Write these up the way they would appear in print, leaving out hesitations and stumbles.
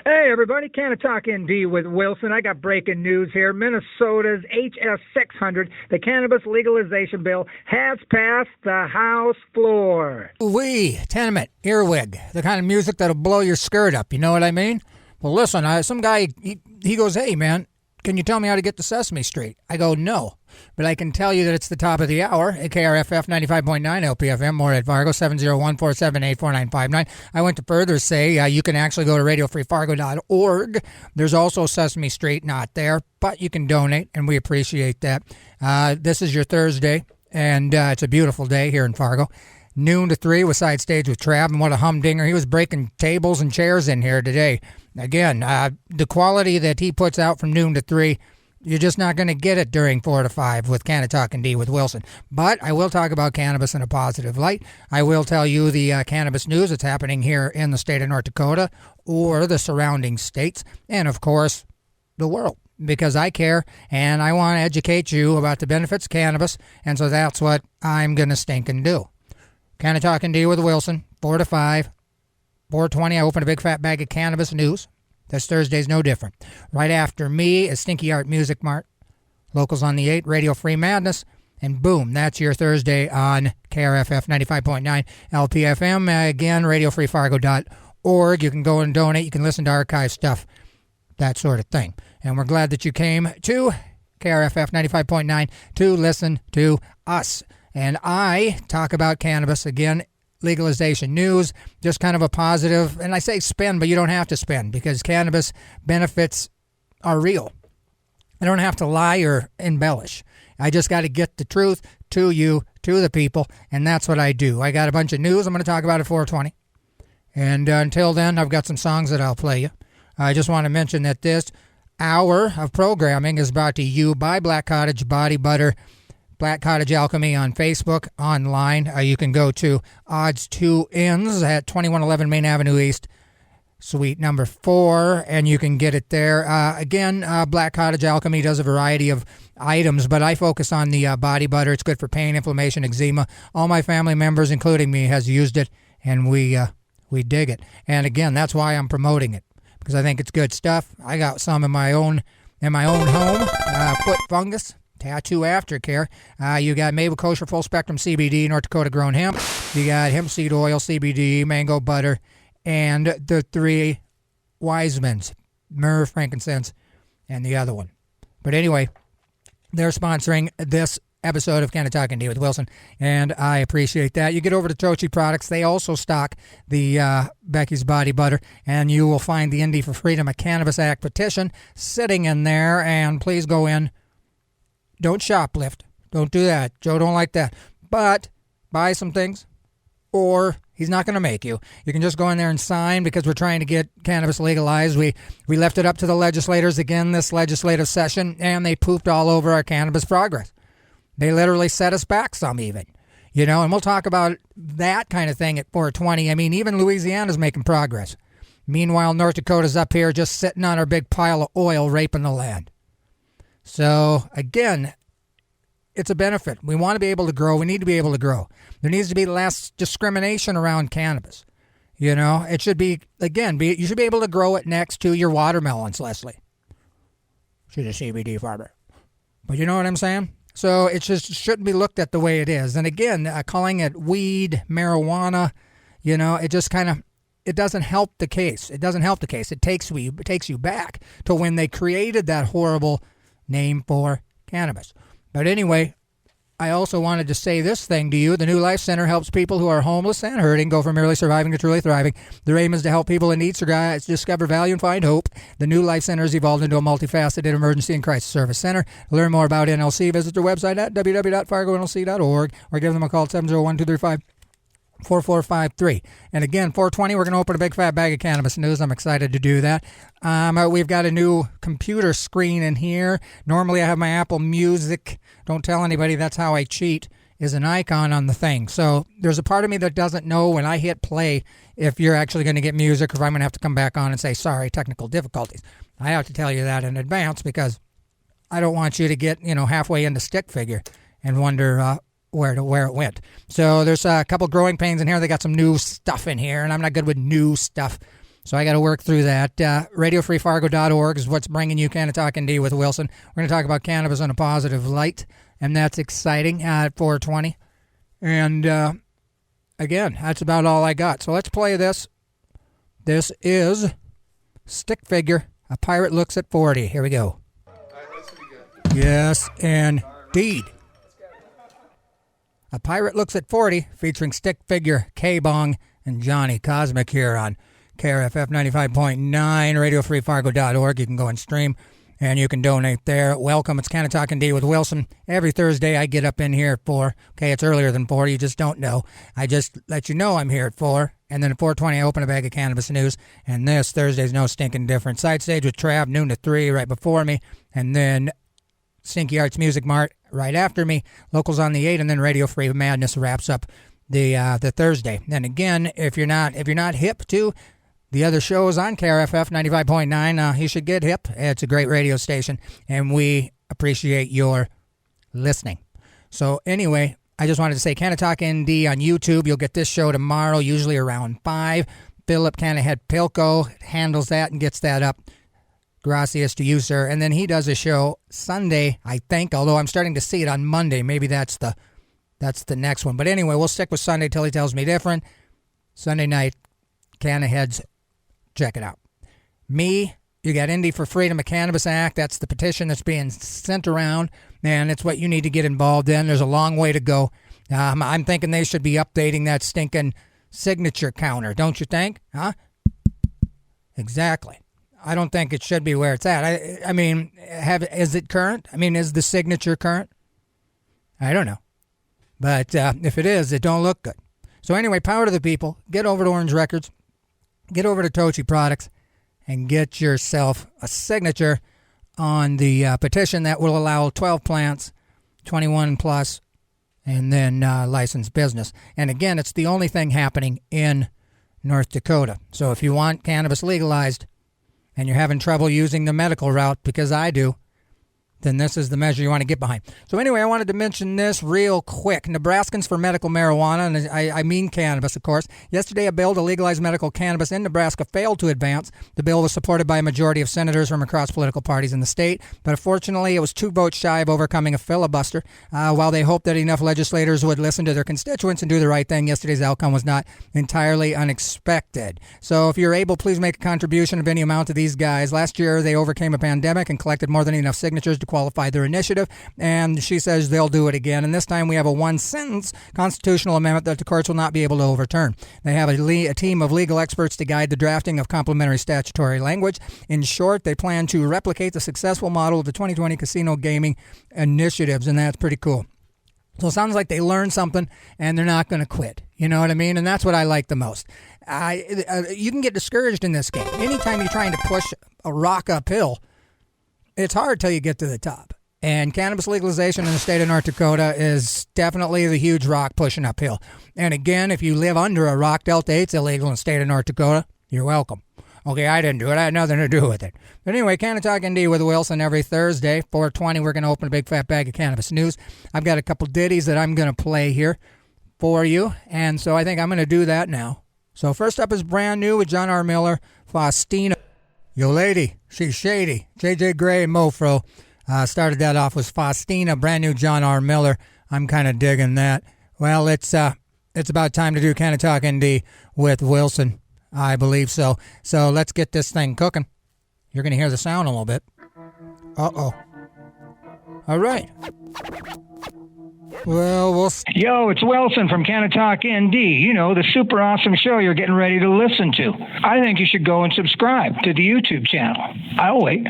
Hey, everybody, Canna-Talk ND with Wilson. I got breaking news here. Minnesota's HS 600, the cannabis legalization bill, has passed the House floor. Ooh-wee, tenement, earwig, the kind of music that'll blow your skirt up, you know what I mean? Well, listen, some guy, he goes, hey, man, can you tell me how to get to Sesame Street? I go, no, but I can tell you that it's the top of the hour at KRFF 95.9 LPFM, more at Fargo, 701-478-4959. I went to further say you can actually go to radiofreefargo.org. There's also Sesame Street not there, but you can donate, and we appreciate that. This is your Thursday, and it's a beautiful day here in Fargo. Noon to 3 was Side Stage with Trav, and what a humdinger. He was breaking tables and chairs in here today. Again, the quality that he puts out from noon to 3, you're just not going to get it during 4 to 5 with Canna-Talk ND with Wilson. But I will talk about cannabis in a positive light. I will tell you the cannabis news that's happening here in the state of North Dakota or the surrounding states, and of course, the world. Because I care, and I want to educate you about the benefits of cannabis, and so that's what I'm going to stink and do. Canna-Talk ND with Wilson, 4 to 5. 4:20, I open a big fat bag of cannabis news. This Thursday's no different. Right after me is Stinky Art Music Mart. Locals on the 8, Radio Free Madness. And boom, that's your Thursday on KRFF 95.9 LPFM. Again, radiofreefargo.org. You can go and donate. You can listen to archive stuff, that sort of thing. And we're glad that you came to KRFF 95.9 to listen to us. And I talk about cannabis again. Legalization news, just kind of a positive, and I say spin, but you don't have to spin because cannabis benefits are real. I don't have to lie or embellish. I just got to get the truth to you, to the people, and that's what I do. I got a bunch of news I'm going to talk about at 4:20, and until then, I've got some songs that I'll play you. I just want to mention that this hour of programming is brought to you by Black Cottage Body Butter, Black Cottage Alchemy on Facebook, online. You can go to Odds 2 Inns at 2111 Main Avenue East, suite number 4, and you can get it there. Again, Black Cottage Alchemy does a variety of items, but I focus on the body butter. It's good for pain, inflammation, eczema. All my family members, including me, has used it, and we dig it. And again, that's why I'm promoting it, because I think it's good stuff. I got some in my own home. Foot fungus. Tattoo Aftercare. You got Mabel Kosher Full Spectrum CBD, North Dakota grown hemp. You got hemp seed oil, CBD, mango butter, and the 3 Wisemans, myrrh, frankincense, and the other one. But anyway, they're sponsoring this episode of Canna-Talk ND with Wilson, and I appreciate that. You get over to Tochi Products. They also stock the Becky's Body Butter, and you will find the ND for Freedom, a Cannabis Act petition sitting in there, and please go in. Don't shoplift. Don't do that. Joe don't like that. But buy some things, or he's not going to make you. You can just go in there and sign because we're trying to get cannabis legalized. We left it up to the legislators again this legislative session, and they pooped all over our cannabis progress. They literally set us back some even. And we'll talk about that kind of thing at 4:20. I mean, even Louisiana's making progress. Meanwhile, North Dakota's up here just sitting on our big pile of oil raping the land. So, again, it's a benefit. We want to be able to grow. We need to be able to grow. There needs to be less discrimination around cannabis. It should be, you should be able to grow it next to your watermelons, Leslie. She's a CBD farmer. But you know what I'm saying? So it just shouldn't be looked at the way it is. And again, calling it weed, marijuana, it just kind of, it doesn't help the case. It doesn't help the case. It takes you back to when they created that horrible name for cannabis. But anyway, I also wanted to say this thing to you. The New Life Center helps people who are homeless and hurting go from merely surviving to truly thriving. Their aim is to help people in need discover value and find hope. The New Life Center has evolved into a multifaceted emergency and crisis service center. To learn more about NLC, visit their website at www.fargonlc.org or give them a call at 701-235-4453. And again, 4:20, we're going to open a big fat bag of cannabis news. I'm excited to do that. We've got a new computer screen in here. Normally I have my Apple Music. Don't tell anybody, that's how I cheat, is an icon on the thing. So there's a part of me that doesn't know when I hit play if you're actually going to get music or if I'm going to have to come back on and say, sorry, technical difficulties. I have to tell you that in advance because I don't want you to get, halfway into stick figure and wonder where it went. So there's a couple growing pains in here. They got some new stuff in here, and I'm not good with new stuff. So I got to work through that. RadioFreeFargo.org is what's bringing you Canna-Talk ND with Wilson. We're going to talk about cannabis in a positive light, and that's exciting at 420. And again, that's about all I got. So let's play this. This is Stick Figure, A Pirate Looks at 40. Here we go. Yes, indeed. A Pirate Looks at 40, featuring Stick Figure, K-Bong, and Johnny Cosmic here on KRFF 95.9, RadioFreeFargo.org. You can go and stream, and you can donate there. Welcome. It's Canna-Talk ND with Wilson. Every Thursday, I get up in here at 4. Okay, it's earlier than 4. You just don't know. I just let you know I'm here at 4. And then at 4:20, I open a bag of cannabis news. And this Thursday's no stinking different. Side stage with Trav, noon to 3, right before me. And then Stinky Arts Music Mart right after me. Locals on the 8, and then Radio Free Madness wraps up the Thursday. And again, if you're not hip to the other shows on KRFF 95.9, you should get hip. It's a great radio station, and we appreciate your listening. So anyway, I just wanted to say Canna-Talk ND on YouTube. You'll get this show tomorrow, usually around 5. Philip Cannahead Pilko handles that and gets that up. Gracias to you, sir. And then he does a show Sunday, I think, although I'm starting to see it on Monday. Maybe that's the next one. But anyway, we'll stick with Sunday till he tells me different. Sunday night, Cannaheads, check it out. Me, you got Indie for Freedom of Cannabis Act. That's the petition that's being sent around, and it's what you need to get involved in. There's a long way to go. I'm thinking they should be updating that stinking signature counter, don't you think? Huh? Exactly. I don't think it should be where it's at. I mean, is it current? I mean, is the signature current? I don't know. But if it is, it don't look good. So anyway, power to the people. Get over to Orange Records. Get over to Tochi Products and get yourself a signature on the petition that will allow 12 plants, 21 plus, and then licensed business. And again, it's the only thing happening in North Dakota. So if you want cannabis legalized and you're having trouble using the medical route, because I do, then this is the measure you want to get behind. So anyway, I wanted to mention this real quick. Nebraskans for medical marijuana, and I mean cannabis, of course. Yesterday, a bill to legalize medical cannabis in Nebraska failed to advance. The bill was supported by a majority of senators from across political parties in the state, but unfortunately, it was 2 votes shy of overcoming a filibuster. While they hoped that enough legislators would listen to their constituents and do the right thing, yesterday's outcome was not entirely unexpected. So if you're able, please make a contribution of any amount to these guys. Last year, they overcame a pandemic and collected more than enough signatures to qualify their initiative, and she says they'll do it again. And this time we have a one-sentence constitutional amendment that the courts will not be able to overturn. They have a team of legal experts to guide the drafting of complementary statutory language. In short, they plan to replicate the successful model of the 2020 casino gaming initiatives, and that's pretty cool. So it sounds like they learned something, and they're not going to quit. You know what I mean? And that's what I like the most. You can get discouraged in this game. Anytime you're trying to push a rock uphill, it's hard till you get to the top. And cannabis legalization in the state of North Dakota is definitely the huge rock pushing uphill. And again, if you live under a rock, Delta 8's illegal in the state of North Dakota, you're welcome. Okay, I didn't do it. I had nothing to do with it. But anyway, Canna-Talk ND with Wilson every Thursday, 4:20. We're going to open a big fat bag of cannabis news. I've got a couple ditties that I'm going to play here for you. And so I think I'm going to do that now. So first up is brand new with John R. Miller, Faustina. Yo lady, she's shady. JJ Gray and Mofro started that off with Faustina, brand new John R. Miller. I'm kind of digging that. Well, it's about time to do Canna-Talk ND with Wilson. I believe so. So let's get this thing cooking. You're going to hear the sound a little bit. Uh-oh. All right. Well, Yo, it's Wilson from Canna-Talk ND. You know, the super awesome show you're getting ready to listen to. I think you should go and subscribe to the YouTube channel. I'll wait.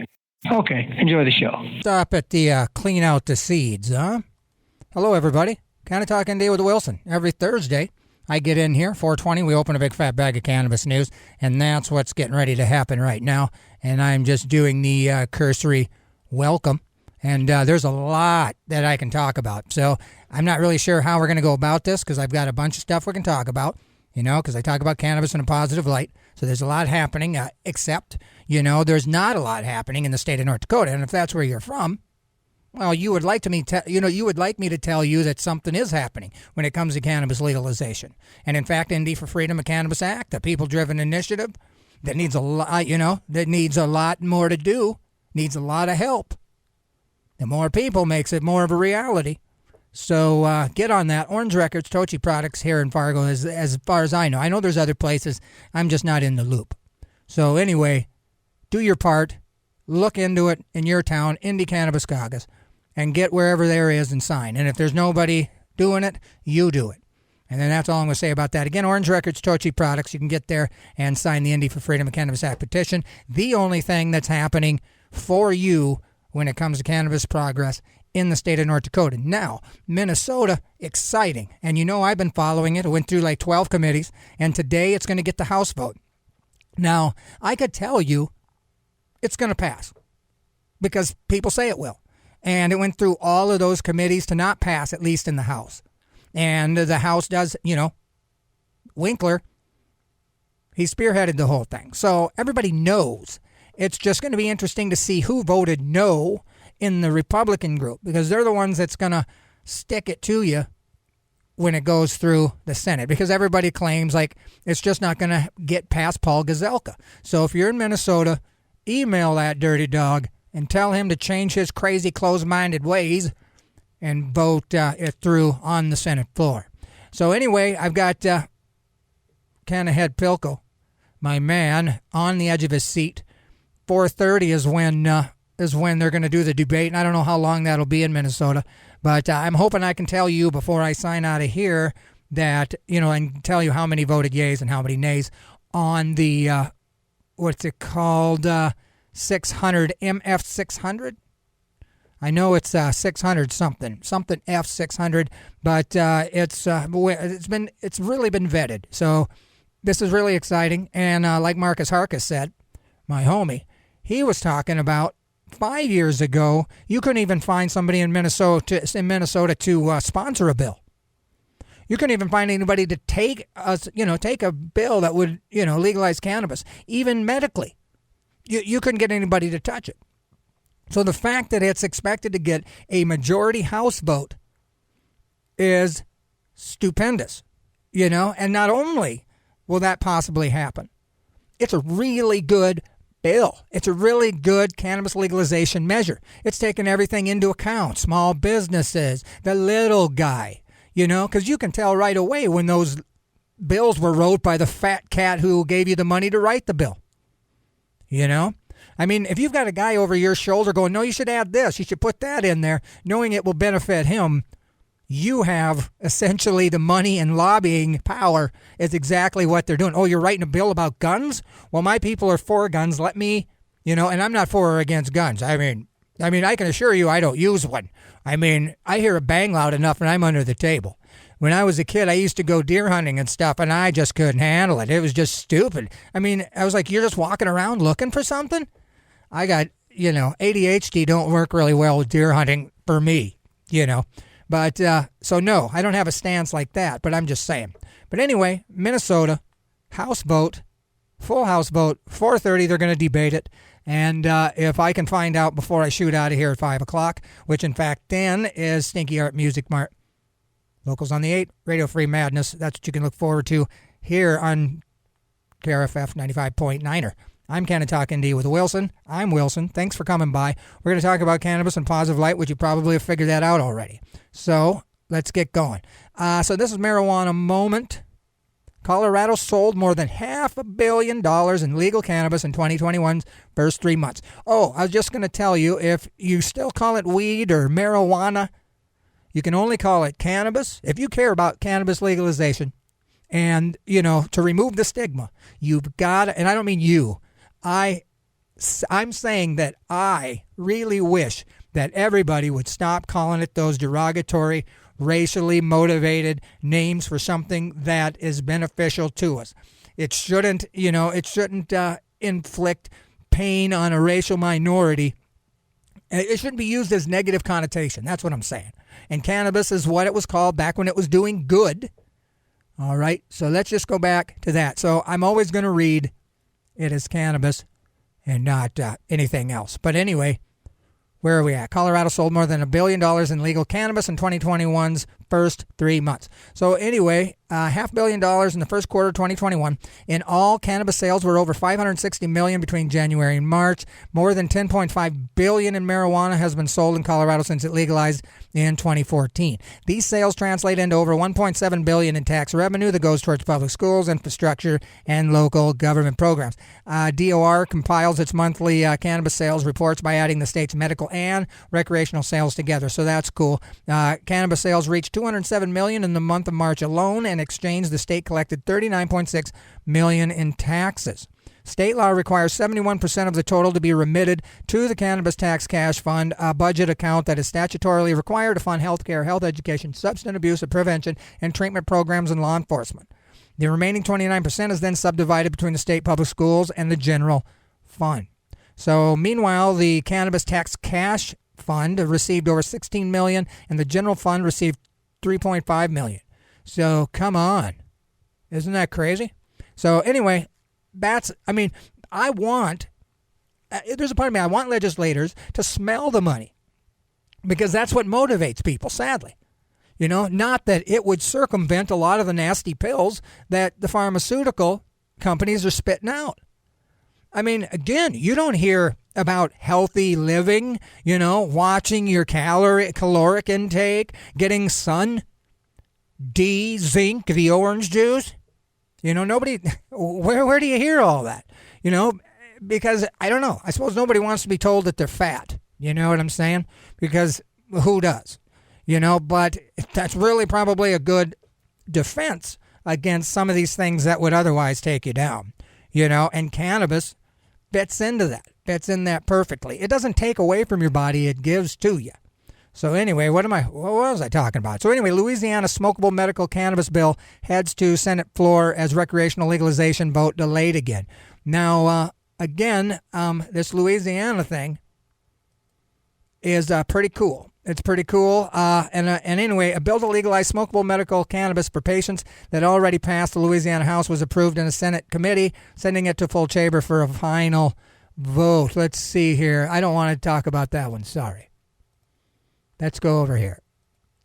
Okay, enjoy the show. Stop at the clean out the seeds, huh? Hello, everybody. Canna-Talk ND with Wilson. Every Thursday, I get in here, 4:20, we open a big fat bag of cannabis news, and that's what's getting ready to happen right now. And I'm just doing the cursory welcome. And there's a lot that I can talk about. So I'm not really sure how we're going to go about this because I've got a bunch of stuff we can talk about, you know, because I talk about cannabis in a positive light. So there's a lot happening, except, you know, there's not a lot happening in the state of North Dakota. And if that's where you're from, well, you would like me to tell you that something is happening when it comes to cannabis legalization. And in fact, ND for Freedom of Cannabis Act, the people-driven initiative, that needs a lot, that needs a lot more to do, needs a lot of help. The more people makes it more of a reality. So get on that. Orange Records, Tochi Products here in Fargo, as far as I know. I know there's other places. I'm just not in the loop. So anyway, do your part. Look into it in your town, Indie Cannabis Caucus, and get wherever there is and sign. And if there's nobody doing it, you do it. And then that's all I'm going to say about that. Again, Orange Records, Tochi Products. You can get there and sign the Indie for Freedom of Cannabis Act petition. The only thing that's happening for you when it comes to cannabis progress in the state of North Dakota. Now, Minnesota, exciting. And I've been following it. It went through like 12 committees, and today it's going to get the House vote. Now, I could tell you it's going to pass because people say it will. And it went through all of those committees to not pass, at least in the House. And the House does, Winkler, he spearheaded the whole thing. So everybody knows. It's just going to be interesting to see who voted no in the Republican group, because they're the ones that's going to stick it to you when it goes through the Senate, because everybody claims like it's just not going to get past Paul Gazelka. So if you're in Minnesota, email that dirty dog and tell him to change his crazy closed-minded ways and vote it through on the Senate floor. So anyway, I've got Canna-Head Pilko, my man, on the edge of his seat. 4:30 is when they're going to do the debate, and I don't know how long that'll be in Minnesota, but I'm hoping I can tell you before I sign out of here that, and tell you how many voted yeas and how many nays on the, what's it called, 600, MF600? I know it's 600 something F600, but it's really been vetted. So this is really exciting, and like Marcus Harkis said, my homie, he was talking about 5 years ago, you couldn't even find somebody in Minnesota to sponsor a bill. You couldn't even find anybody to take a bill that would, legalize cannabis, even medically. You couldn't get anybody to touch it. So the fact that it's expected to get a majority House vote is stupendous, and not only will that possibly happen, it's a really good bill. It's a really good cannabis legalization measure. It's taken everything into account, small businesses, the little guy, because you can tell right away when those bills were wrote by the fat cat who gave you the money to write the bill. I mean, if you've got a guy over your shoulder going, no, you should add this, you should put that in there, knowing it will benefit him, you have essentially the money and lobbying power is exactly what they're doing. Oh, you're writing a bill about guns? Well, my people are for guns. Let me, and I'm not for or against guns. I mean, I can assure you I don't use one. I mean, I hear a bang loud enough and I'm under the table. When I was a kid, I used to go deer hunting and stuff, and I just couldn't handle it. It was just stupid. I mean, I was like, you're just walking around looking for something? I got, ADHD don't work really well with deer hunting for me, But, so no, I don't have a stance like that, but I'm just saying. But anyway, Minnesota, House vote, full House vote, 4:30, they're going to debate it. And if I can find out before I shoot out of here at 5 o'clock, which in fact then is Stinky Art Music Mart. Locals on the 8, Radio Free Madness. That's what you can look forward to here on KRFF 95.9er. I'm Canna-Talk ND with Wilson. I'm Wilson. Thanks for coming by. We're going to talk about cannabis and positive light, which you probably have figured that out already. So let's get going. So this is Marijuana Moment. Colorado sold more than $500 million in legal cannabis in 2021's first 3 months. Oh, I was just going to tell you, if you still call it weed or marijuana, you can only call it cannabis. If you care about cannabis legalization and, to remove the stigma, you've got to, and I don't mean you, I'm saying that I really wish that everybody would stop calling it those derogatory, racially motivated names for something that is beneficial to us. It shouldn't, inflict pain on a racial minority. It shouldn't be used as negative connotation. That's what I'm saying. And cannabis is what it was called back when it was doing good. All right, so let's just go back to that. So I'm always going to read it as cannabis and not anything else. But anyway, where are we at? Colorado sold more than $1 billion in legal cannabis in 2021's first 3 months. So anyway, $500 million in the first quarter of 2021. In all, cannabis sales were over $560 million between January and March. More than $10.5 billion in marijuana has been sold in Colorado since it legalized in 2014. These sales translate into over $1.7 billion in tax revenue that goes towards public schools, infrastructure, and local government programs. DOR compiles its monthly cannabis sales reports by adding the state's medical and recreational sales together, so that's cool. Cannabis sales reached $207 million in the month of March alone. In exchange, the state collected $39.6 million in taxes. State law requires 71% of the total to be remitted to the Cannabis Tax Cash Fund, a budget account that is statutorily required to fund health care, health education, substance abuse prevention, and treatment programs and law enforcement. The remaining 29% is then subdivided between the state public schools and the general fund. So, meanwhile, the Cannabis Tax Cash Fund received over $16 million, and the general fund received $3.5 million. So, come on. Isn't that crazy? So, anyway, there's a part of me, I want legislators to smell the money, because that's what motivates people, sadly. You know, not that it would circumvent a lot of the nasty pills that the pharmaceutical companies are spitting out. I mean, again, you don't hear about healthy living, you know, watching your caloric intake, getting sun, D, zinc, the orange juice. You know, nobody, where do you hear all that? You know, because, I don't know, I suppose nobody wants to be told that they're fat. You know what I'm saying? Because who does? You know, but that's really probably a good defense against some of these things that would otherwise take you down. You know, and cannabis fits into that, fits in that perfectly. It doesn't take away from your body, it gives to you. So anyway, what was I talking about? So anyway, Louisiana smokable medical cannabis bill heads to Senate floor as recreational legalization vote delayed again. Now, this Louisiana thing is pretty cool. It's pretty cool. And anyway, a bill to legalize smokable medical cannabis for patients that already passed the Louisiana House was approved in a Senate committee, sending it to full chamber for a final vote. Let's see here. I don't want to talk about that one. Sorry. Let's go over here.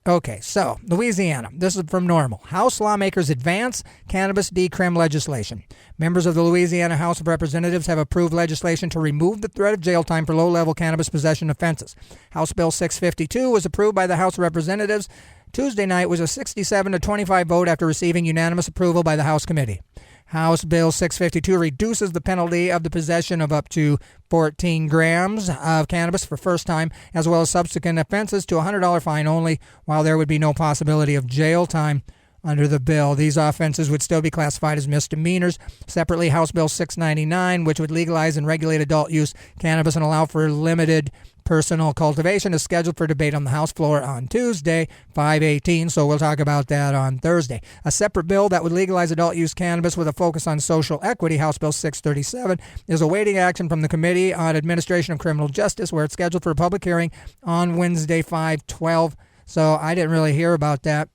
Okay, so Louisiana. This is from Normal. House lawmakers advance cannabis decrim legislation. Members of the Louisiana House of Representatives have approved legislation to remove the threat of jail time for low-level cannabis possession offenses. House Bill 652 was approved by the House of Representatives. Tuesday night was a 67-25 vote after receiving unanimous approval by the House committee. House Bill 652 reduces the penalty of the possession of up to 14 grams of cannabis for first time, as well as subsequent offenses, to a $100 fine only, while there would be no possibility of jail time under the bill. These offenses would still be classified as misdemeanors. Separately, House Bill 699, which would legalize and regulate adult use cannabis and allow for limited personal cultivation, is scheduled for debate on the House floor on Tuesday, 5/18, so we'll talk about that on Thursday. A separate bill that would legalize adult use cannabis with a focus on social equity, House Bill 637, is awaiting action from the Committee on Administration of Criminal Justice, where it's scheduled for a public hearing on Wednesday, 5/12, so I didn't really hear about that.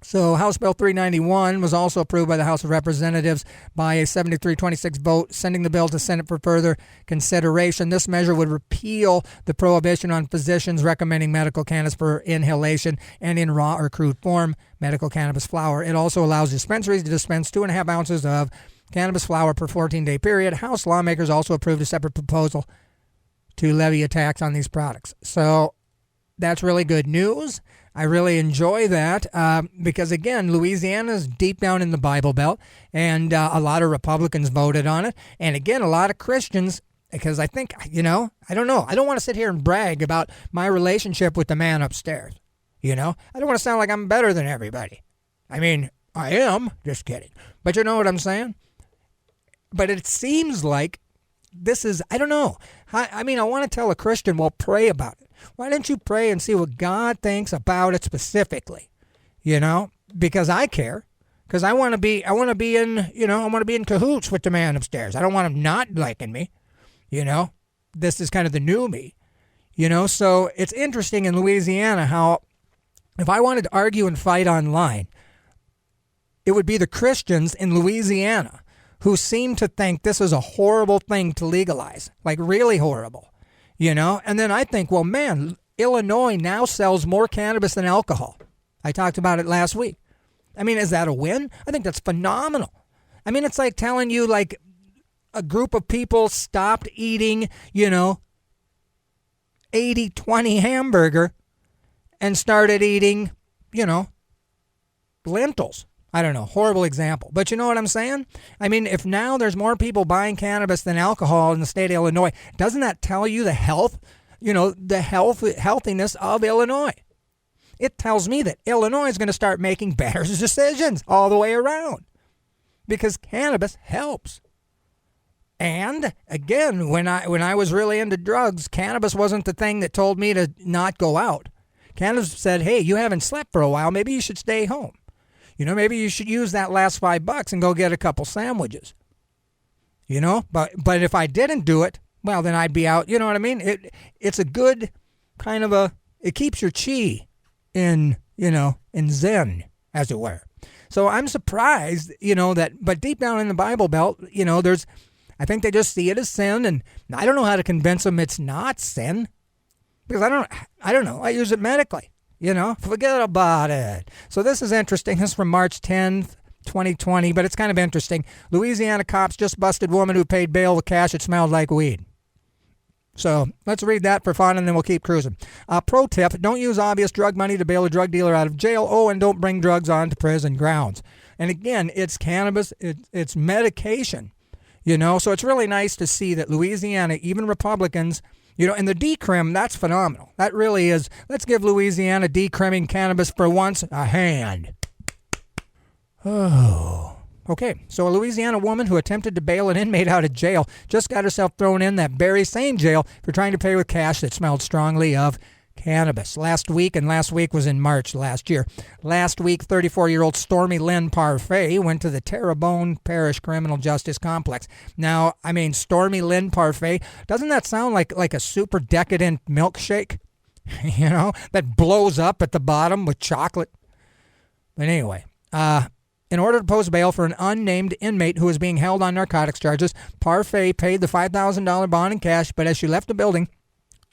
So House Bill 391 was also approved by the House of Representatives by a 73-26 vote, sending the bill to Senate for further consideration. This measure would repeal the prohibition on physicians recommending medical cannabis for inhalation and in raw or crude form medical cannabis flower. It also allows dispensaries to dispense 2.5 ounces of cannabis flower per 14-day period. House lawmakers also approved a separate proposal to levy a tax on these products. So that's really good news. I really enjoy that because, again, Louisiana is deep down in the Bible Belt, and a lot of Republicans voted on it. And, again, a lot of Christians, because I think, you know, I don't know. I don't want to sit here and brag about my relationship with the man upstairs, you know. I don't want to sound like I'm better than everybody. I mean, I am. Just kidding. But you know what I'm saying? But it seems like this is, I don't know. I mean, I want to tell a Christian, well, pray about it. Why don't you pray and see what God thinks about it specifically? You know, because I care. Because I want to be in cahoots with the man upstairs. I don't want him not liking me. You know, this is kind of the new me. You know, so it's interesting in Louisiana how if I wanted to argue and fight online, it would be the Christians in Louisiana who seem to think this is a horrible thing to legalize, like really horrible. You know, and then I think, well, man, Illinois now sells more cannabis than alcohol. I talked about it last week. I mean, is that a win? I think that's phenomenal. I mean, it's like telling you, like, a group of people stopped eating, 80-20 hamburger and started eating, lentils. I don't know, horrible example. But you know what I'm saying? I mean, if now there's more people buying cannabis than alcohol in the state of Illinois, doesn't that tell you the health, healthiness of Illinois? It tells me that Illinois is going to start making better decisions all the way around because cannabis helps. And again, when I was really into drugs, cannabis wasn't the thing that told me to not go out. Cannabis said, hey, you haven't slept for a while. Maybe you should stay home. Maybe you should use that last $5 and go get a couple sandwiches. But if I didn't do it, well, then I'd be out. You know what I mean? It's a good kind of it keeps your chi in Zen, as it were. So I'm surprised, but deep down in the Bible Belt, I think they just see it as sin, and I don't know how to convince them it's not sin, because I don't know. I use it medically, forget about it. So this is interesting. This is from March 10th, 2020, but it's kind of interesting. Louisiana cops just busted woman who paid bail with cash that smelled like weed. So let's read that for fun, and then we'll keep cruising. Pro tip, don't use obvious drug money to bail a drug dealer out of jail. Oh, and don't bring drugs onto prison grounds. And again, it's cannabis. It's medication, So it's really nice to see that Louisiana, even Republicans, and the decrim, that's phenomenal. That really is. Let's give Louisiana decrimming cannabis for once a hand. Oh. Okay, so a Louisiana woman who attempted to bail an inmate out of jail just got herself thrown in that very same jail for trying to pay with cash that smelled strongly of cannabis. Last week was in March last year. Last week, 34-year-old Stormy Lynn Parfait went to the Terrebonne Parish Criminal Justice Complex. Now, I mean, Stormy Lynn Parfait, doesn't that sound like a super decadent milkshake? That blows up at the bottom with chocolate? But anyway, in order to post bail for an unnamed inmate who is being held on narcotics charges, Parfait paid the $5,000 bond in cash, but as she left the building,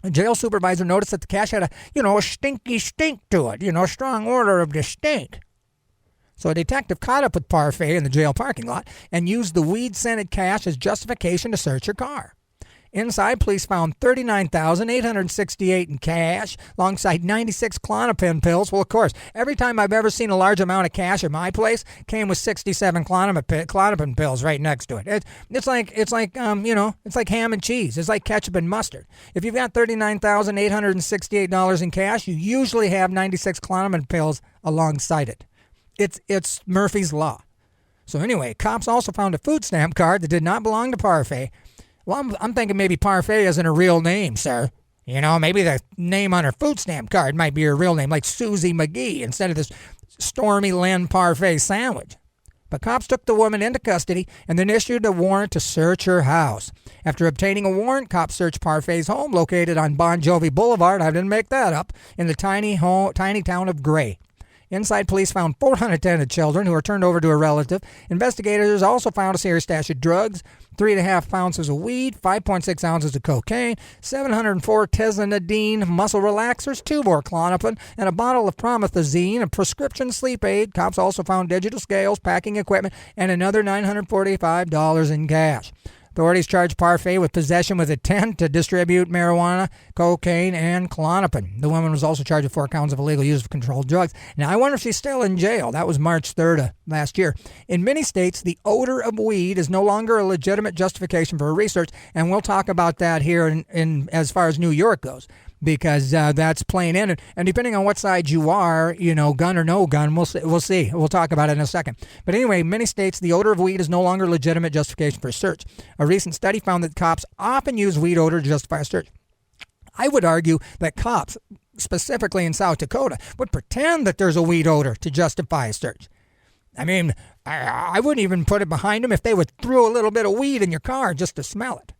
a jail supervisor noticed that the cash had a stinky stink to it, a strong odor of the stink. So a detective caught up with Parfait in the jail parking lot and used the weed-scented cash as justification to search her car. Inside, police found $39,868 in cash, alongside 96 Klonopin pills. Well, of course, every time I've ever seen a large amount of cash at my place, came with 67 Klonopin pills right next to it. It's like ham and cheese. It's like ketchup and mustard. If you've got $39,868 in cash, you usually have 96 Klonopin pills alongside it. It's Murphy's Law. So anyway, cops also found a food stamp card that did not belong to Parfait. Well, I'm thinking maybe Parfait isn't a real name, sir. Maybe the name on her food stamp card might be her real name, like Susie McGee, instead of this Stormy Lynn Parfait sandwich. But cops took the woman into custody and then issued a warrant to search her house. After obtaining a warrant, cops searched Parfait's home, located on Bon Jovi Boulevard, I didn't make that up, in the tiny town of Gray. Inside, police found 4 unattended children who were turned over to a relative. Investigators also found a serious stash of drugs, 3.5 ounces of weed, 5.6 ounces of cocaine, 704 tizanidine muscle relaxers, 2 more Klonopin, and a bottle of promethazine, a prescription sleep aid. Cops also found digital scales, packing equipment, and another $945 in cash. Authorities charged Parfait with possession with intent to distribute marijuana, cocaine, and Klonopin. The woman was also charged with 4 counts of illegal use of controlled drugs. Now, I wonder if she's still in jail. That was March 3rd of last year. In many states, the odor of weed is no longer a legitimate justification for research, and we'll talk about that here in as far as New York goes, because that's playing in. And depending on what side you are, gun or no gun, we'll see. We'll talk about it in a second. But anyway, in many states, the odor of weed is no longer legitimate justification for a search. A recent study found that cops often use weed odor to justify a search. I would argue that cops, specifically in South Dakota, would pretend that there's a weed odor to justify a search. I mean, I wouldn't even put it behind them if they would throw a little bit of weed in your car just to smell it.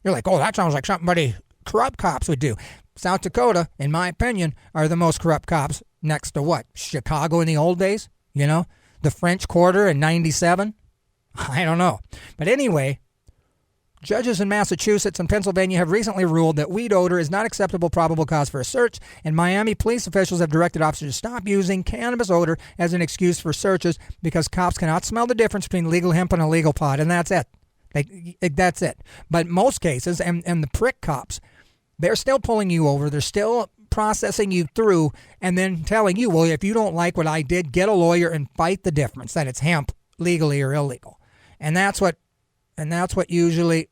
You're like, oh, that sounds like something corrupt cops would do. South Dakota, in my opinion, are the most corrupt cops next to what? Chicago in the old days? The French Quarter in 97? I don't know. But anyway, Judges in Massachusetts and Pennsylvania have recently ruled that weed odor is not acceptable probable cause for a search, and Miami police officials have directed officers to stop using cannabis odor as an excuse for searches because cops cannot smell the difference between legal hemp and illegal pot, and that's it. That's it. But most cases, and the prick cops, they're still pulling you over. They're still processing you through and then telling you, well, if you don't like what I did, get a lawyer and fight the difference that it's hemp legally or illegal. And that's what usually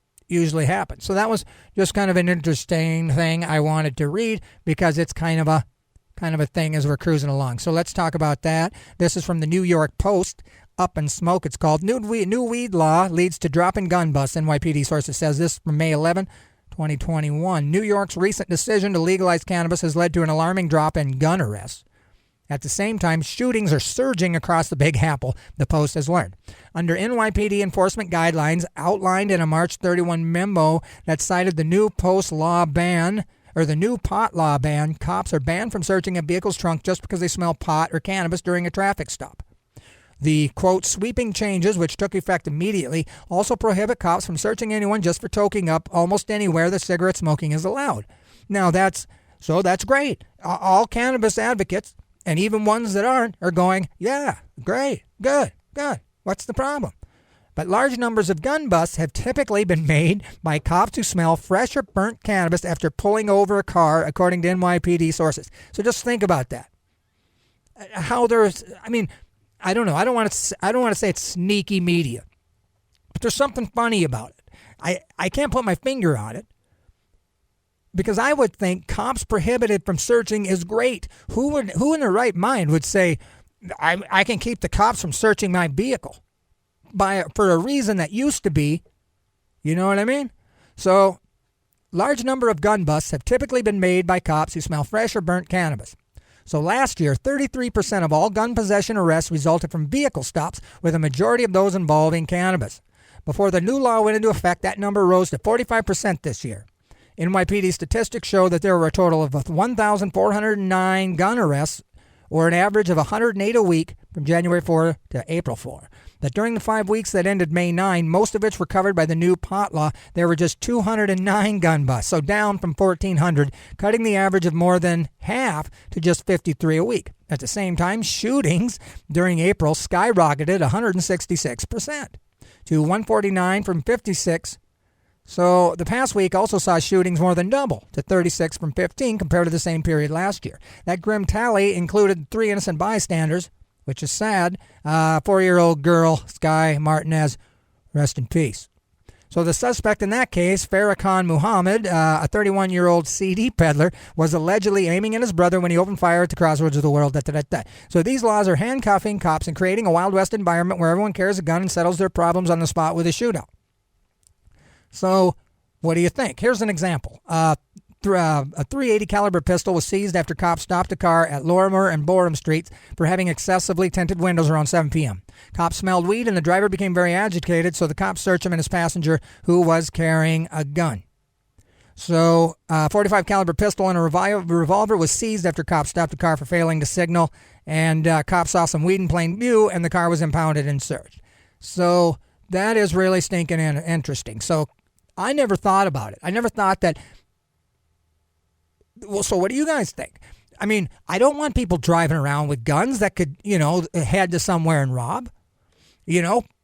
happens. So that was just kind of an interesting thing I wanted to read because it's kind of a thing as we're cruising along. So let's talk about that. This is from the New York Post. Up in Smoke, it's called New Weed Law Leads to Drop in Gun Busts. NYPD sources says this from May 11, 2021. New York's recent decision to legalize cannabis has led to an alarming drop in gun arrests. At the same time, shootings are surging across the Big Apple, the Post has learned. Under NYPD enforcement guidelines outlined in a March 31 memo that cited the new pot law ban, cops are banned from searching a vehicle's trunk just because they smell pot or cannabis during a traffic stop. The, quote, sweeping changes, which took effect immediately, also prohibit cops from searching anyone just for toking up almost anywhere that cigarette smoking is allowed. Now, that's great. All cannabis advocates, and even ones that aren't, are going, yeah, great, good. What's the problem? But large numbers of gun busts have typically been made by cops who smell fresh or burnt cannabis after pulling over a car, according to NYPD sources. So just think about that. I don't know. I don't want to say it's sneaky media, but there's something funny about it. I can't put my finger on it because I would think cops prohibited from searching is great. Who in their right mind would say I can keep the cops from searching my vehicle for a reason that used to be, you know what I mean? So, large number of gun busts have typically been made by cops who smell fresh or burnt cannabis. So last year, 33% of all gun possession arrests resulted from vehicle stops, with a majority of those involving cannabis. Before the new law went into effect, that number rose to 45% this year. NYPD statistics show that there were a total of 1,409 gun arrests, or an average of 108 a week from January 4 to April 4. That during the 5 weeks that ended May 9, most of which were covered by the new pot law, there were just 209 gun busts, so down from 1,400, cutting the average of more than half to just 53 a week. At the same time, shootings during April skyrocketed 166% to 149 from 56. So the past week also saw shootings more than double to 36 from 15 compared to the same period last year. That grim tally included 3 innocent bystanders, which is sad. 4-year-old girl, Sky Martinez, rest in peace. So the suspect in that case, Farrakhan Muhammad, a 31-year-old CD peddler, was allegedly aiming at his brother when he opened fire at the crossroads of the world. So these laws are handcuffing cops and creating a Wild West environment where everyone carries a gun and settles their problems on the spot with a shootout. So what do you think? Here's an example. A .380 caliber pistol was seized after cops stopped a car at Lorimer and Borum Streets for having excessively tinted windows around 7 p.m. Cops smelled weed and the driver became very agitated, so the cops searched him and his passenger, who was carrying a gun. So a .45 caliber pistol and a revolver was seized after cops stopped the car for failing to signal, and cops saw some weed in plain view, and the car was impounded and searched. So that is really stinking interesting. So I never thought about it. I never thought that. Well, so what do you guys think? I mean, I don't want people driving around with guns that could, head to somewhere and rob,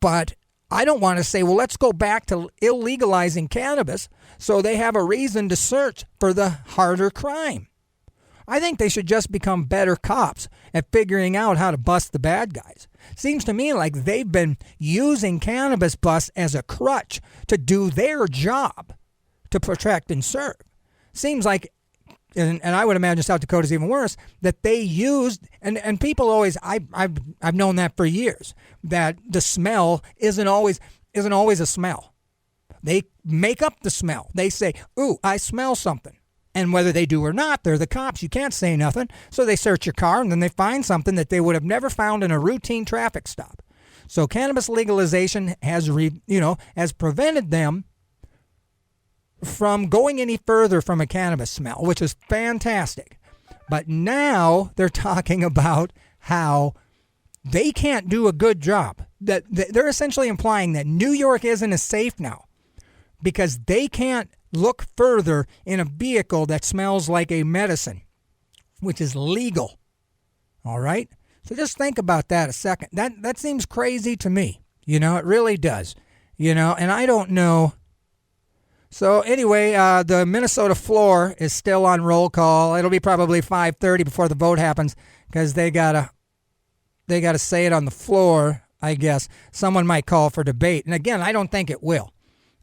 but I don't want to say, well, let's go back to illegalizing cannabis so they have a reason to search for the harder crime. I think they should just become better cops at figuring out how to bust the bad guys. Seems to me like they've been using cannabis busts as a crutch to do their job to protect and serve. Seems like, and I would imagine South Dakota's even worse, that they used, and people always, I've known that for years, that the smell isn't always a smell. They make up the smell. They say, ooh, I smell something. And whether they do or not, they're the cops. You can't say nothing. So they search your car and then they find something that they would have never found in a routine traffic stop. So cannabis legalization has prevented them from going any further from a cannabis smell, which is fantastic. But now they're talking about how they can't do a good job. That they're essentially implying that New York isn't as safe now because they can't look further in a vehicle that smells like a medicine, which is legal. All right? So just think about that a second. That seems crazy to me. You know, it really does. You know, and I don't know. So anyway, the Minnesota floor is still on roll call. It'll be probably 5:30 before the vote happens because they gotta say it on the floor, I guess. Someone might call for debate. And again, I don't think it will.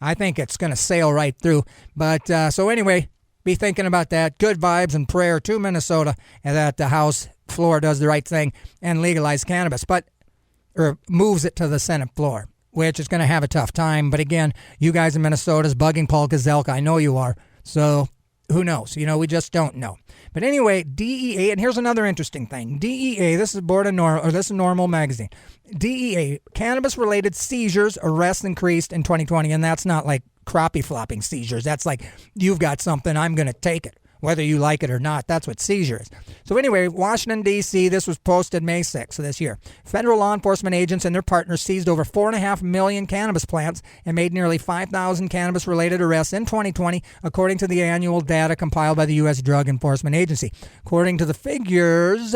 I think it's going to sail right through. But so anyway, be thinking about that. Good vibes and prayer to Minnesota and that the House floor does the right thing and legalize cannabis, or moves it to the Senate floor, which is going to have a tough time. But again, you guys in Minnesota is bugging Paul Gazelka. I know you are. So who knows? You know, we just don't know. But anyway, DEA, and here's another interesting thing. DEA, this is this is Normal Magazine. DEA, cannabis-related seizures, arrests increased in 2020, and that's not like crappie flopping seizures. That's like, you've got something, I'm going to take it, whether you like it or not. That's what seizure is. So anyway, Washington, D.C., this was posted May 6th of this year. Federal law enforcement agents and their partners seized over 4.5 million cannabis plants and made nearly 5,000 cannabis-related arrests in 2020, according to the annual data compiled by the U.S. Drug Enforcement Agency. According to the figures,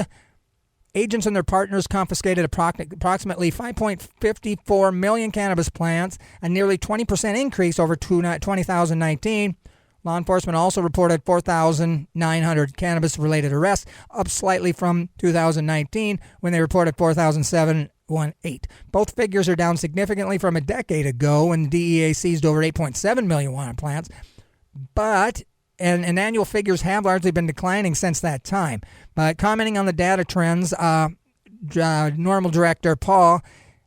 agents and their partners confiscated approximately 5.54 million cannabis plants, a nearly 20% increase over 2019. Law enforcement also reported 4,900 cannabis-related arrests, up slightly from 2019 when they reported 4,718. Both figures are down significantly from a decade ago when the DEA seized over 8.7 million marijuana plants. But and annual figures have largely been declining since that time. But commenting on the data trends, Normal Director Paul,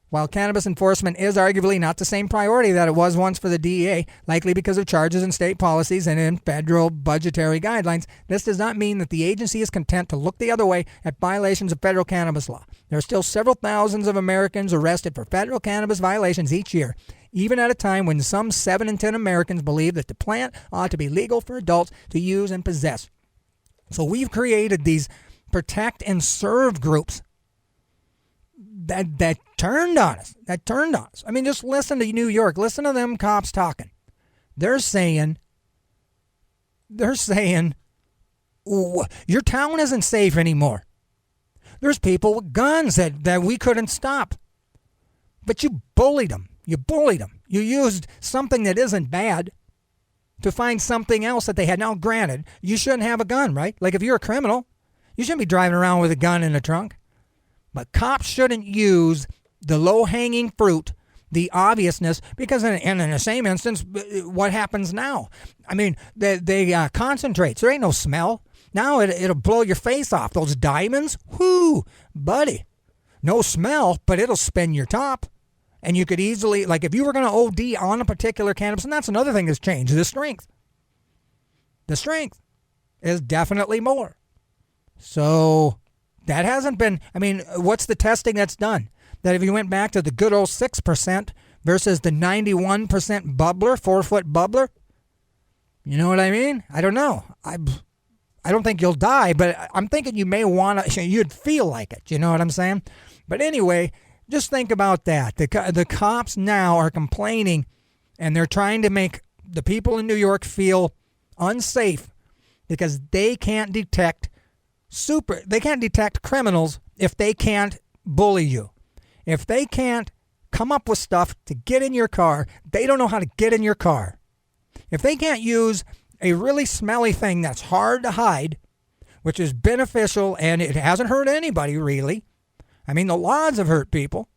while cannabis enforcement is arguably not the same priority that it was once for the DEA, likely because of charges in state policies and in federal budgetary guidelines, this does not mean that the agency is content to look the other way at violations of federal cannabis law. There are still several thousands of Americans arrested for federal cannabis violations each year, even at a time when some 7 in 10 Americans believe that the plant ought to be legal for adults to use and possess. So we've created these protect and serve groups that turned on us. I mean, just listen to New York. Listen to them cops talking. They're saying, your town isn't safe anymore. There's people with guns that we couldn't stop. But you bullied them. You used something that isn't bad to find something else that they had. Now, granted, you shouldn't have a gun, right? Like if you're a criminal, you shouldn't be driving around with a gun in the trunk. But cops shouldn't use the low-hanging fruit, the obviousness, because in the same instance, what happens now? I mean, they concentrate. So there ain't no smell. Now it'll blow your face off. Those diamonds, whoo, buddy. No smell, but it'll spin your top. And you could easily, like if you were going to OD on a particular cannabis, and that's another thing that's changed, the strength. The strength is definitely more. So that hasn't been, I mean, what's the testing that's done? That if you went back to the good old 6% versus the 91% bubbler, 4-foot bubbler, you know what I mean? I don't know. I don't think you'll die, but I'm thinking you may want to, you'd feel like it. You know what I'm saying? But anyway, just think about that. The cops now are complaining, and they're trying to make the people in New York feel unsafe because they can't detect criminals if they can't bully you. If they can't come up with stuff to get in your car, they don't know how to get in your car. If they can't use a really smelly thing that's hard to hide, which is beneficial and it hasn't hurt anybody really. I mean, the laws have hurt people.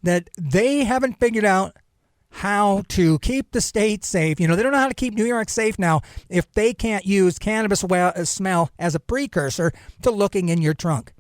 That they haven't figured out how to keep the state safe. You know, they don't know how to keep New York safe now if they can't use cannabis smell as a precursor to looking in your trunk.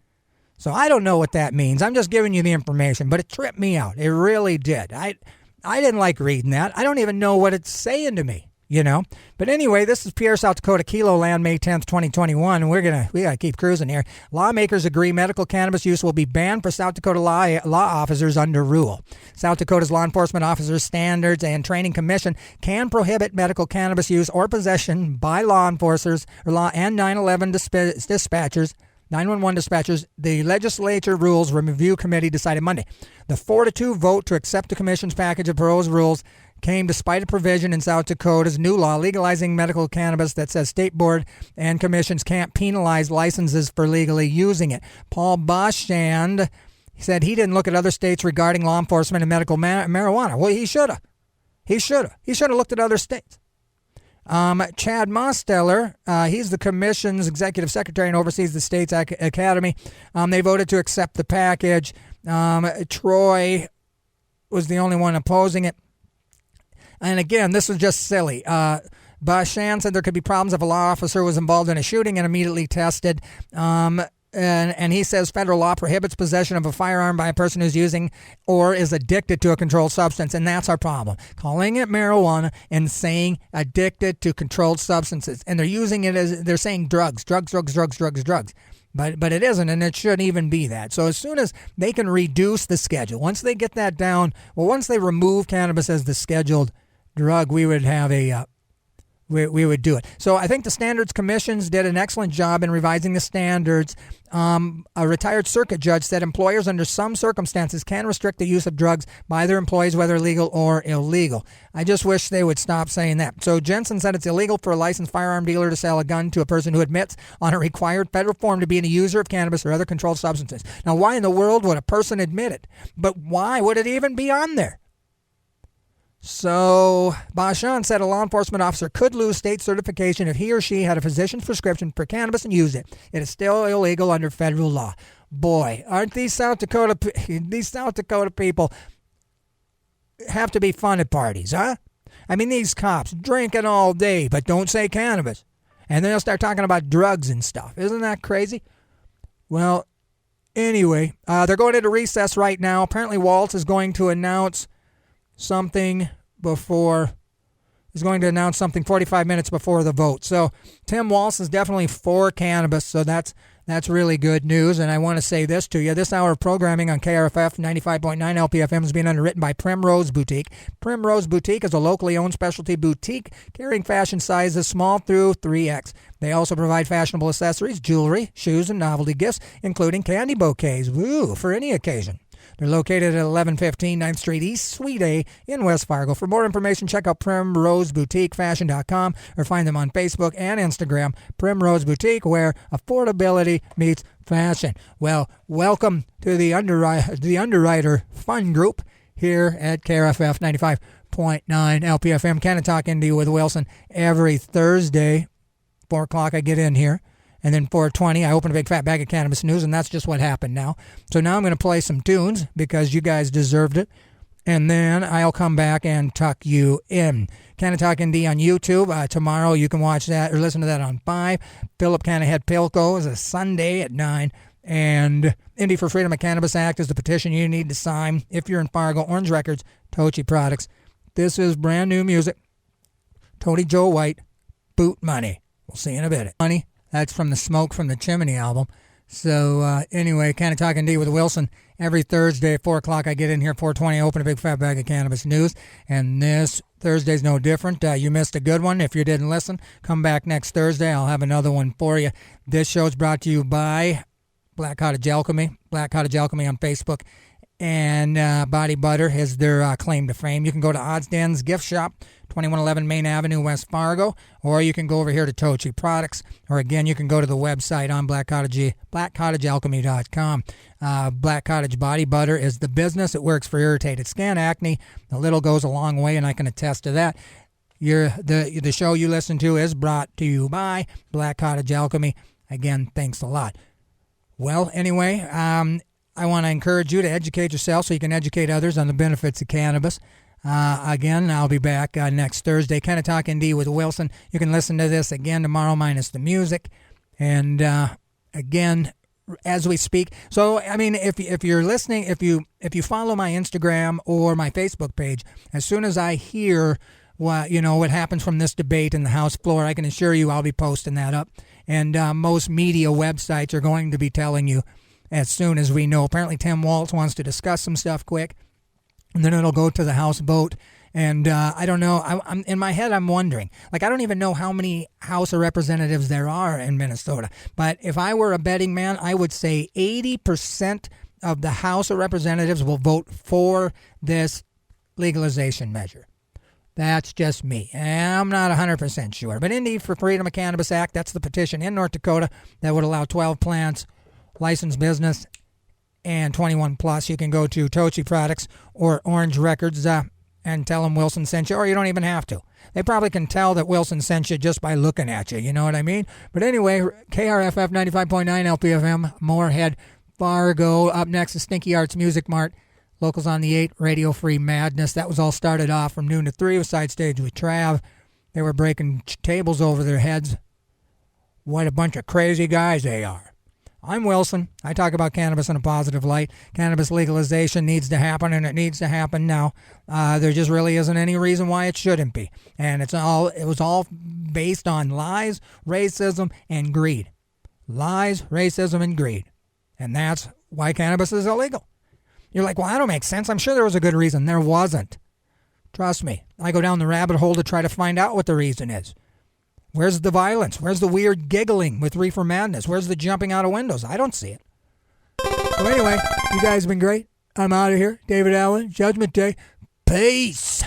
So I don't know what that means. I'm just giving you the information, but it tripped me out. It really did. I didn't like reading that. I don't even know what it's saying to me, you know. But anyway, this is Pierre, South Dakota, Kilo Land, May 10th, 2021. And we gotta keep cruising here. Lawmakers agree medical cannabis use will be banned for South Dakota law officers under rule. South Dakota's Law Enforcement Officers Standards and Training Commission can prohibit medical cannabis use or possession by law enforcers or and 911 dispatchers. 911 dispatchers. The Legislature Rules Review Committee decided Monday. The 4-2 vote to accept the Commission's package of proposed rules came despite a provision in South Dakota's new law legalizing medical cannabis that says state board and commissions can't penalize licenses for legally using it. Paul Boschand said he didn't look at other states regarding law enforcement and medical marijuana. Well, he should have. He should have looked at other states. Chad Mosteller, he's the commission's executive secretary and oversees the state's academy. They voted to accept the package. Troy was the only one opposing it. And again, this was just silly. Bashan said there could be problems if a law officer was involved in a shooting and immediately tested. And he says federal law prohibits possession of a firearm by a person who's using or is addicted to a controlled substance, and that's our problem. Calling it marijuana and saying addicted to controlled substances, and they're using it as they're saying drugs. But it isn't, and it shouldn't even be that. So as soon as they can reduce the schedule, once they get that down, once they remove cannabis as the scheduled drug, we would have we would do it. So I think the Standards Commissions did an excellent job in revising the standards. A retired circuit judge said employers under some circumstances can restrict the use of drugs by their employees, whether legal or illegal. I just wish they would stop saying that. So Jensen said it's illegal for a licensed firearm dealer to sell a gun to a person who admits on a required federal form to being a user of cannabis or other controlled substances. Now, why in the world would a person admit it? But why would it even be on there? So, Bashan said a law enforcement officer could lose state certification if he or she had a physician's prescription for cannabis and used it. It is still illegal under federal law. Boy, aren't these South Dakota people have to be fun at parties, huh? I mean, these cops drinking all day, but don't say cannabis. And then they'll start talking about drugs and stuff. Isn't that crazy? Well, anyway, they're going into recess right now. Apparently, Waltz is going to announce something 45 minutes before the vote. So Tim Walsh is definitely for cannabis, so that's really good news. And I want to say this to you. This hour of programming on KRFF 95.9 LPFM is being underwritten by Primrose Boutique. Primrose Boutique is a locally owned specialty boutique carrying fashion sizes small through 3X. They also provide fashionable accessories, jewelry, shoes, and novelty gifts, including candy bouquets, for any occasion. They're located at 1115 9th Street East, Suite A in West Fargo. For more information, check out PrimroseBoutiqueFashion.com or find them on Facebook and Instagram, Primrose Boutique, where affordability meets fashion. Well, welcome to the Underwriter Fun Group here at KRFF 95.9 LPFM. Canna-Talk ND with Wilson every Thursday, 4 o'clock I get in here. And then 4:20, I open a big fat bag of cannabis news, and that's just what happened now. So now I'm going to play some tunes because you guys deserved it. And then I'll come back and tuck you in. Canna-Talk ND on YouTube. Tomorrow you can watch that or listen to that on 5. Philip Cannahead Pilco is a Sunday at 9. And Indie for Freedom of Cannabis Act is the petition you need to sign if you're in Fargo. Orange Records, Tochi Products. This is brand new music. Tony Joe White, Boot Money. We'll see you in a bit. Money. That's from the Smoke from the Chimney album. So anyway, Canna-Talk ND with Wilson. Every Thursday at 4 o'clock I get in here, 4:20, I open a big fat bag of cannabis news. And this Thursday's no different. You missed a good one. If you didn't listen, come back next Thursday. I'll have another one for you. This show's brought to you by Black Cottage Alchemy. Black Cottage Alchemy on Facebook. And Body Butter is their claim to fame. You can go to Odds Den's Gift Shop, 2111 Main Avenue, West Fargo, or you can go over here to Tochi Products, or again, you can go to the website on blackcottagealchemy.com. Black Cottage Body Butter is the business. It works for irritated skin, acne. A little goes a long way, and I can attest to that. The show you listen to is brought to you by Black Cottage Alchemy. Again, thanks a lot. Well, anyway, I want to encourage you to educate yourself so you can educate others on the benefits of cannabis. Again, I'll be back next Thursday. Canna-Talk ND with Wilson. You can listen to this again tomorrow minus the music. And again, as we speak. So, I mean, if you're listening, if you follow my Instagram or my Facebook page, as soon as I hear what happens from this debate in the House floor, I can assure you I'll be posting that up. And most media websites are going to be telling you as soon as we know. Apparently Tim Waltz wants to discuss some stuff quick, and then it'll go to the House vote. And I don't know. I'm in my head, I'm wondering. I don't even know how many House of Representatives there are in Minnesota. But if I were a betting man, I would say 80% of the House of Representatives will vote for this legalization measure. That's just me. I'm not 100% sure. But Indy for Freedom of Cannabis Act, that's the petition in North Dakota that would allow 12 plants, licensed business, and 21 plus. You can go to Tochi Products or Orange Records and tell them Wilson sent you, or you don't even have to. They probably can tell that Wilson sent you just by looking at you, you know what I mean? But anyway, KRFF 95.9 LPFM, Moorhead, Fargo. Up next is Stinky Arts Music Mart. Locals on the 8, Radio Free Madness. That was all started off from noon to 3 with Side Stage with Trav. They were breaking tables over their heads. What a bunch of crazy guys they are. I'm Wilson. I talk about cannabis in a positive light. Cannabis legalization needs to happen, and it needs to happen now. There just really isn't any reason why it shouldn't be. And it was all based on lies, racism, and greed. Lies, racism, and greed. And that's why cannabis is illegal. You're like, well, that don't make sense. I'm sure there was a good reason. There wasn't. Trust me. I go down the rabbit hole to try to find out what the reason is. Where's the violence? Where's the weird giggling with Reefer Madness? Where's the jumping out of windows? I don't see it. So anyway, you guys have been great. I'm out of here. David Allen, Judgment Day. Peace.